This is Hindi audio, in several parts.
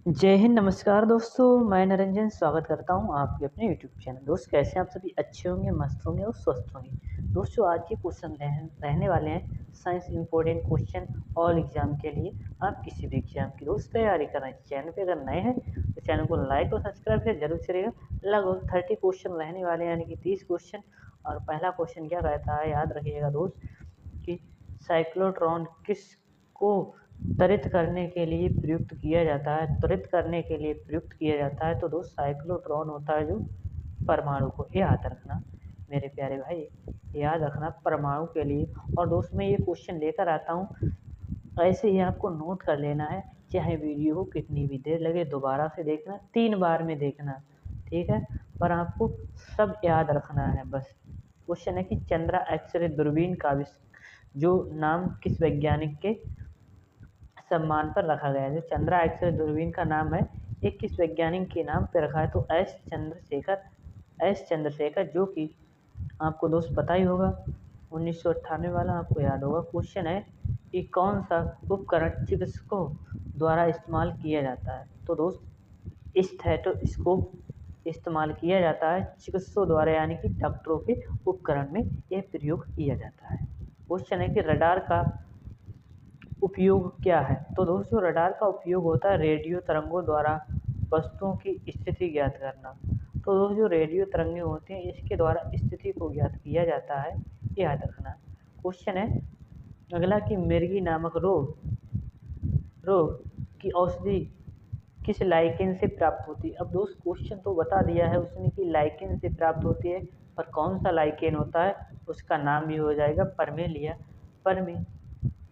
जय हिंद, नमस्कार दोस्तों। मैं निरंजन स्वागत करता हूं आपके अपने यूट्यूब चैनल। दोस्त कैसे हैं आप सभी? अच्छे होंगे, मस्त होंगे और स्वस्थ होंगे। दोस्तों आज के क्वेश्चन रहने वाले हैं science important question all exam के लिए। आप किसी भी एग्जाम की दोस्त तैयारी कर रहे हैं, चैनल पे अगर नए हैं तो चैनल को लाइक और सब्सक्राइब से जरूर करिएगा। लगभग 30 क्वेश्चन रहने वाले हैं, यानी कि 30 क्वेश्चन। और पहला क्वेश्चन क्या रहता है, याद रखिएगा दोस्त, कि साइक्लोट्रॉन किसको त्वरित करने के लिए प्रयुक्त किया जाता है? त्वरित करने के लिए प्रयुक्त किया जाता है तो दोस्त साइक्लोट्रॉन होता है जो परमाणु को, याद रखना मेरे प्यारे भाई, याद रखना परमाणु के लिए। और दोस्त मैं ये क्वेश्चन लेकर आता हूँ, ऐसे ही आपको नोट कर लेना है। चाहे वीडियो को कितनी भी देर लगे, दोबारा से देखना, 3 बार में देखना, ठीक है? पर आपको सब याद रखना है बस। क्वेश्चन है कि चंद्रा एक्सरे दूरबीन का जो नाम किस वैज्ञानिक के सम्मान पर रखा गया है? जो चंद्रा एक्सरे दूरबीन का नाम है, ये किस वैज्ञानिक के नाम पर रखा है? तो एस चंद्रशेखर, जो कि आपको दोस्त पता ही होगा, 1998 वाला आपको याद होगा। क्वेश्चन है कि कौन सा उपकरण चिकित्सकों द्वारा इस्तेमाल किया जाता है? तो दोस्त स्टेथोस्कोप इस्तेमाल किया जाता है चिकित्सकों द्वारा, यानी कि डॉक्टरों के उपकरण में यह प्रयोग किया जाता है। क्वेश्चन है कि रडार का उपयोग क्या है? तो दोस्तों रडार का उपयोग होता है रेडियो तरंगों द्वारा वस्तुओं की स्थिति ज्ञात करना। तो दोस्तों जो रेडियो तरंगें होती हैं, इसके द्वारा स्थिति को ज्ञात किया जाता है, याद रखना। क्वेश्चन है अगला कि मिर्गी नामक रोग की औषधि किस लाइकेन से प्राप्त होती है? अब दोस्त क्वेश्चन तो बता दिया है उसने कि लाइकेन से प्राप्त होती है, पर कौन सा लाइकेन होता है उसका नाम भी हो जाएगा परमेलिया। परमे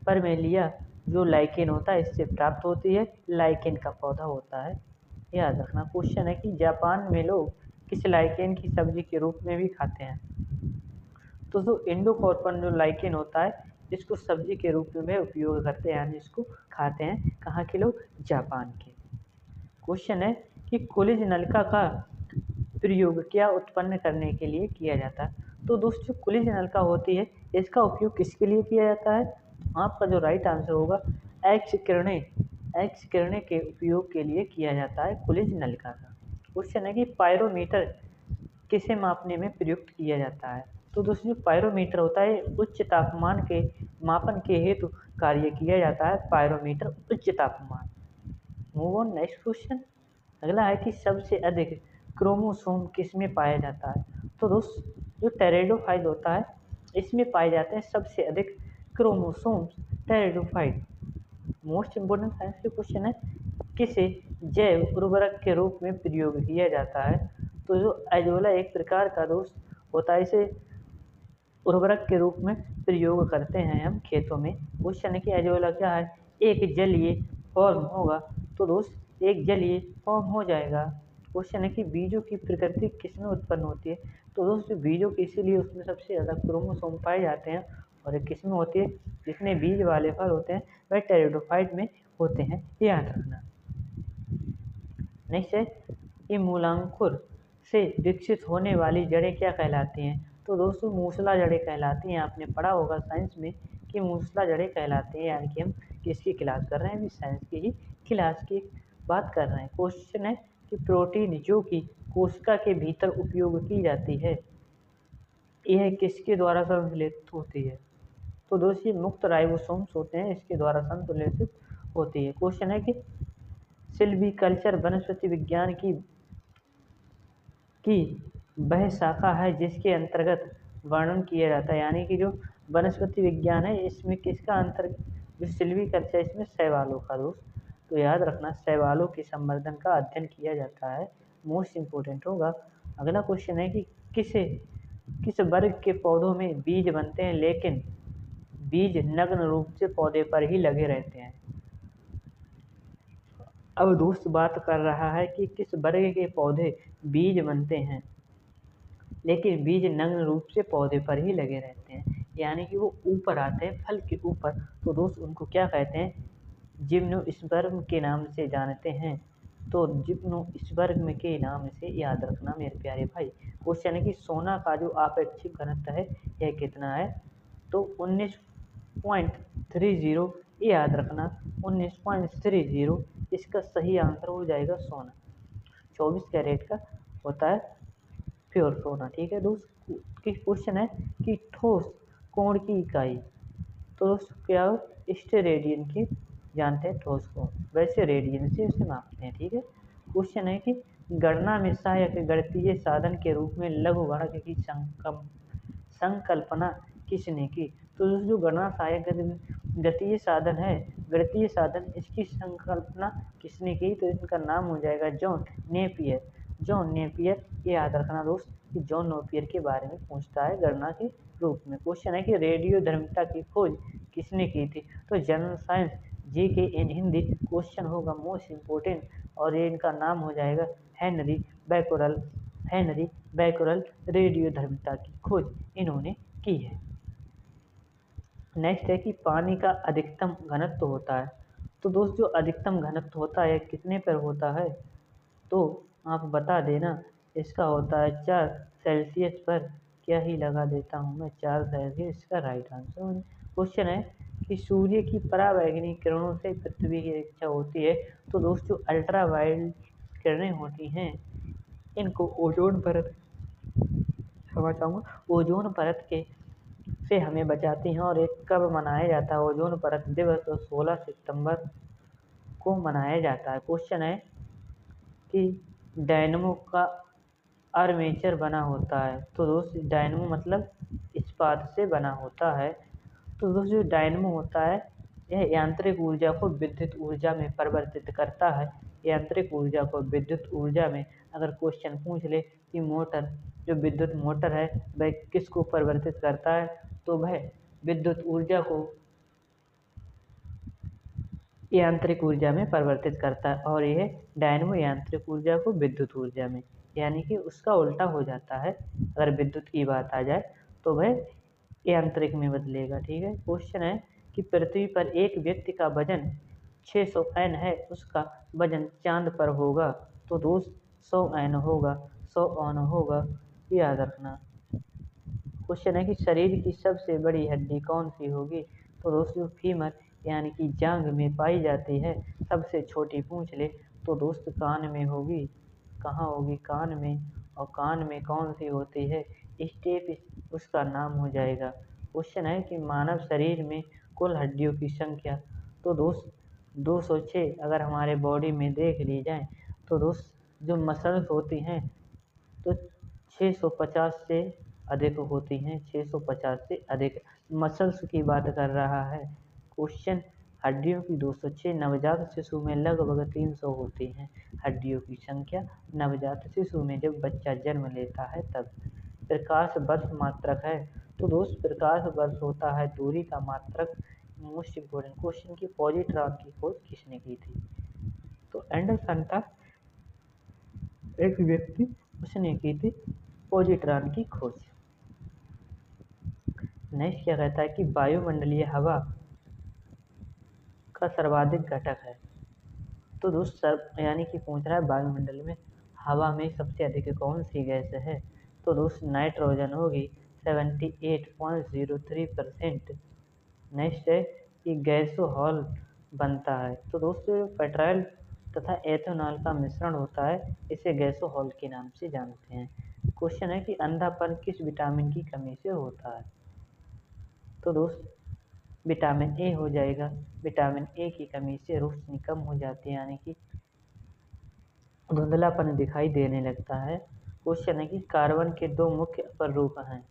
परमेलिया जो लाइकेन होता है इससे प्राप्त होती है, लाइकेन का पौधा होता है, याद रखना। क्वेश्चन है कि जापान में लोग किस लाइकेन की सब्जी के रूप में भी खाते हैं? तो जो इंडोकॉर्पन जो लाइकेन होता है, इसको सब्जी के रूप में उपयोग करते हैं, यानी इसको खाते हैं। कहाँ के लोग? जापान के। क्वेश्चन है कि कॉलेज नलिका का प्रयोग क्या उत्पन्न करने के लिए किया जाता है? तो दोस्तों कॉलेज नलिका होती है, इसका उपयोग किसके लिए किया जाता है? आपका जो राइट आंसर होगा एक्स किरणें के उपयोग के लिए किया जाता है कॉलेज नलिका का। क्वेश्चन है कि पायरोमीटर किसे मापने में प्रयुक्त किया जाता है? तो दोस्तों जो पायरोमीटर होता है, उच्च तापमान के मापन के हेतु कार्य किया जाता है। पायरोमीटर उच्च तापमान। Move on next question. अगला है कि सबसे अधिक क्रोमोसोम किसमें पाया जाता है? तो दोस्त जो टेरिडोफाइट होता है, इसमें पाए जाते हैं सबसे अधिक chromosomes, pteridophyte. Most important science के क्वेश्चन है किसे जैव उर्वरक के रूप में प्रयोग किया जाता है? तो जो एजोला एक प्रकार का दोस्त होता है, इसे उर्वरक के रूप में प्रयोग करते हैं हम खेतों में। क्वेश्चन है कि एजोला क्या है? एक जलीय फॉर्म होगा, तो दोस्त एक जलीय फॉर्म हो जाएगा। क्वेश्चन है कि बीजों की प्रकृति किसमें उत्पन्न होती है? तो दोस्त बीजों की, इसीलिए उसमें सबसे ज़्यादा क्रोमोसोम पाए जाते हैं। और एक किसमें होती है? जितने बीज वाले फल होते हैं वह टेरिडोफाइट में होते हैं, याद रखना। नेक्स्ट है कि मूलांकुर से विकसित होने वाली जड़ें क्या कहलाती हैं? तो दोस्तों मूसला जड़ें कहलाती हैं। आपने पढ़ा होगा साइंस में कि मूसला जड़ें कहलाती हैं, यानी कि हम किसकी क्लास कर रहे हैं? अभी साइंस की ही क्लास की बात कर रहे हैं। क्वेश्चन है कि प्रोटीन जो कि कोशिका के भीतर उपयोग की जाती है, यह किसके द्वारा संश्लेषित होती है? तो दोस्तों ये मुक्त राइबोसोम्स होते हैं, इसके द्वारा संश्लेषित होती है। क्वेश्चन है कि सिल्वीकल्चर वनस्पति विज्ञान की वह शाखा है जिसके अंतर्गत वर्णन किया जाता है, यानी कि जो वनस्पति विज्ञान है इसमें किसका अंतर्गत, जो सिल्वीकल्चर, इसमें शैवालों का दोस्त। तो याद रखना शैवालों के संवर्धन का अध्ययन किया जाता है, मोस्ट इम्पोर्टेंट होगा। अगला क्वेश्चन है कि किस वर्ग के पौधों में बीज बनते हैं लेकिन बीज नग्न रूप से पौधे पर ही लगे रहते हैं? अब दोस्त बात कर रहा है कि किस वर्ग के पौधे बीज बनते हैं लेकिन बीज नग्न रूप से पौधे पर ही लगे रहते हैं, यानी कि वो ऊपर आते हैं फल के ऊपर। तो दोस्त उनको क्या कहते हैं? जिम्नोस्पर्म के नाम से जानते हैं। तो जिम्नोस्पर्म के नाम से याद रखना मेरे प्यारे भाई। क्वेश्चन है कि सोना का जो आपेक्षिक घनत्व है यह कितना है? तो 19.30 ये याद रखना 19.30 इसका सही आंसर हो जाएगा सोना। 24 कैरेट का होता है प्योर सोना। ठीक है दोस्त, क्वेश्चन है कि ठोस कोण की इकाई, तो दोस्त क्या हो, स्टेरेडियन की जानते हैं ठोस कोण, वैसे रेडियन से उसे मापते हैं। ठीक है, क्वेश्चन है कि गणना में सहायक गणितीय साधन के रूप में लघु गणक की संकल्पना किसने की। तो दोस्तों जो गणना सहायक गणितीय साधन है, गणितीय साधन, इसकी संकल्पना किसने की, तो इनका नाम हो जाएगा जॉन नेपियर। जॉन नेपियर, ये याद रखना दोस्त कि जॉन नेपियर के बारे में पूछता है गणना के रूप में। क्वेश्चन है कि रेडियो धर्मिता की खोज किसने की थी, तो जनरल साइंस जीके इन हिंदी क्वेश्चन होगा मोस्ट इम्पोर्टेंट, और ये इनका नाम हो जाएगा हेनरी बैकोरल। हेनरी बैकोरल रेडियो धर्मिता की खोज इन्होंने की है। नेक्स्ट है कि पानी का अधिकतम घनत्व होता है, तो दोस्त जो अधिकतम घनत्व होता है कितने पर होता है, तो आप बता देना। इसका होता है 4 सेल्सियस पर, क्या ही लगा देता हूँ मैं, 4 सेल्सियस इसका राइट आंसर। क्वेश्चन है कि सूर्य की पराबैंगनी किरणों से पृथ्वी की रक्षा होती है, तो दोस्तों अल्ट्रा वायलेट किरणें होती हैं, इनको ओजोन परत, क्षमा चाहूँगा, ओजोन परत के से हमें बचाती हैं। और एक कब मनाया जाता है ओजोन परत दिवस, तो 16 सितंबर को मनाया जाता है। क्वेश्चन है कि डायनमो का आर्मेचर बना होता है, तो दोस्त डायनमो मतलब इस्पात से बना होता है। तो दोस्त जो डायनमो होता है यह यांत्रिक ऊर्जा को विद्युत ऊर्जा में परिवर्तित करता है। यांत्रिक ऊर्जा को विद्युत ऊर्जा में, अगर क्वेश्चन पूछ ले कि मोटर, जो विद्युत मोटर है वह किसको परिवर्तित करता है, तो वह विद्युत ऊर्जा को यांत्रिक ऊर्जा में परिवर्तित करता है, और यह डायनमो यांत्रिक ऊर्जा को विद्युत ऊर्जा में, यानी कि उसका उल्टा हो जाता है। अगर विद्युत की बात आ जाए तो वह यांत्रिक में बदलेगा। ठीक है, क्वेश्चन है कि पृथ्वी पर एक व्यक्ति का वजन 600 एन है, उसका वजन चांद पर होगा, तो दोस्त 100 एन होगा, 100 ऑन होगा, याद रखना। क्वेश्चन है कि शरीर की सबसे बड़ी हड्डी कौन सी होगी, तो दोस्तों फीमर यानी कि जांघ में पाई जाती है। सबसे छोटी पूछ ले तो दोस्त कान में होगी, कहाँ होगी, कान में, और कान में कौन सी होती है, स्टेप उसका नाम हो जाएगा। क्वेश्चन है कि मानव शरीर में कुल हड्डियों की संख्या, तो दोस्त 206 अगर हमारे बॉडी में देख ली जाए, तो दोस्त जो मसल्स होती हैं तो 650 से अधिक होती हैं, 650 से अधिक मसल्स की बात कर रहा है। क्वेश्चन हड्डियों की 206, नवजात शिशु में लगभग 300 होती हैं हड्डियों की संख्या, नवजात शिशु में जब बच्चा जन्म लेता है तब। प्रकाश वर्ष मात्रक है, तो दोस्त प्रकाश वर्ष होता है दूरी का मात्रक। मोस्ट इम्पोर्टेंट क्वेश्चन की पॉजिट्रॉन की खोज किसने की थी, तो एंडरसन था एक व्यक्ति, उसने की थी पॉजिट्रॉन की खोज। नेक्स्ट क्या कहता है कि वायुमंडलीय हवा का सर्वाधिक घटक है, तो दोस्त यानी कि पूछ रहा है वायुमंडल में हवा में सबसे अधिक कौन सी गैस है, तो दोस्त नाइट्रोजन होगी 78.03%। नेक्स्ट है कि गैसोहॉल बनता है, तो दोस्तों पेट्रोल तथा एथेनॉल का मिश्रण होता है, इसे गैसोहॉल के नाम से जानते हैं। क्वेश्चन है कि अंधापन किस विटामिन की कमी से होता है, तो दोस्त विटामिन ए हो जाएगा। विटामिन ए की कमी से रोशनी कम हो जाती है, यानी कि धुंधलापन दिखाई देने लगता है। क्वेश्चन है कि कार्बन के 2 मुख्य अपरूप हैं,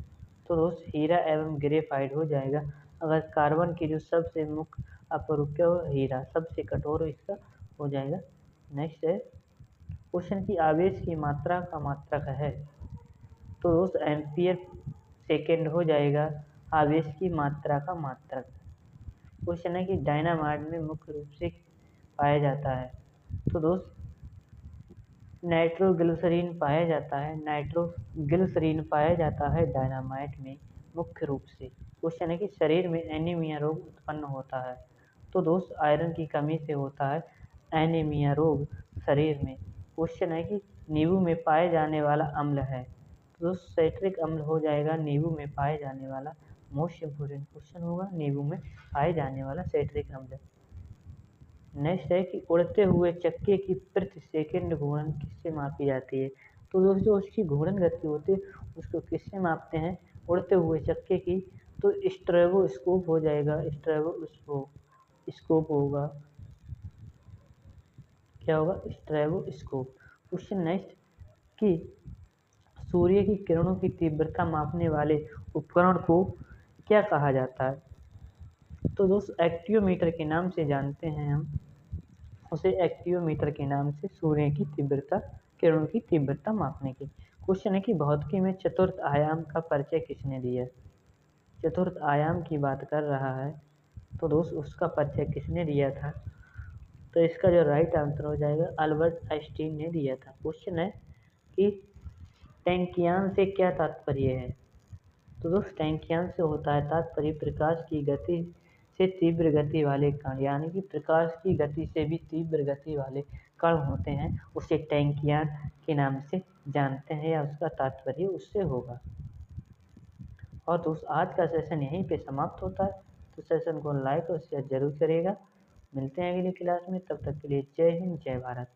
तो दोस्त हीरा एवं ग्रेफाइट हो जाएगा। अगर कार्बन की जो सबसे मुख्य अपरूप क्या हो, हीरा, सबसे कठोर इसका हो जाएगा। नेक्स्ट है क्वेश्चन की आवेश की मात्रा का मात्रक है, तो दोस्त एम्पियर सेकेंड हो जाएगा, आवेश की मात्रा का मात्रक। क्वेश्चन है कि डायनामाइट में मुख्य रूप से पाया जाता है, तो दोस्त नाइट्रोग्लिसरीन पाया जाता है, नाइट्रोग्लिसरीन पाया जाता है डायनामाइट में मुख्य रूप से। क्वेश्चन है कि शरीर में एनीमिया रोग उत्पन्न होता है, तो दोस्त आयरन की कमी से होता है एनीमिया रोग शरीर में। क्वेश्चन है कि नींबू में पाए जाने वाला अम्ल है, तो दोस्त साइट्रिक अम्ल हो जाएगा नींबू में पाए जाने वाला मोस्ट इम्पोर्टेंट क्वेश्चन होगा नींबू में पाए जाने वाला साइट्रिक अम्ल। नेक्स्ट है कि उड़ते हुए चक्के की प्रति सेकंड घूर्णन किससे मापी जाती है। तो दोस्तों उसकी घूर्णन गति होती है उसको किससे मापते हैं, उड़ते हुए चक्के की, तो स्ट्रेबोस्कोप हो जाएगा, स्ट्रेबोस्कोप होगा, क्या होगा, स्ट्रेबोस्कोप। क्वेश्चन नेक्स्ट कि सूर्य की किरणों की तीव्रता मापने वाले उपकरण को क्या कहा जाता है। तो दोस्तों एक्टियोमीटर के नाम से जानते हैं हम उसे, एक्टियोमीटर के नाम से सूर्य की तीव्रता, किरणों की तीव्रता मापने की। क्वेश्चन है कि भौतिकी में चतुर्थ आयाम का परिचय किसने दिया। चतुर्थ आयाम की बात कर रहा है, तो दोस्त उसका परिचय किसने दिया था, तो इसका जो राइट आंसर हो जाएगा अल्बर्ट आइंस्टीन ने दिया था। क्वेश्चन है कि टैंकियान से क्या तात्पर्य है। तो दोस्त टैंकियान से होता है तात्पर्य प्रकाश की गति से तीव्र गति वाले कण, यानी कि प्रकाश की गति से भी तीव्र गति वाले कण होते हैं, उसे टैंकियान के नाम से जानते हैं, या उसका तात्पर्य उससे होगा। और दोस्त आज का सेशन यहीं पे समाप्त होता है, तो सेशन को लाइक और शेयर जरूर करिएगा। मिलते हैं अगली क्लास में, तब तक के लिए जय हिंद जय भारत।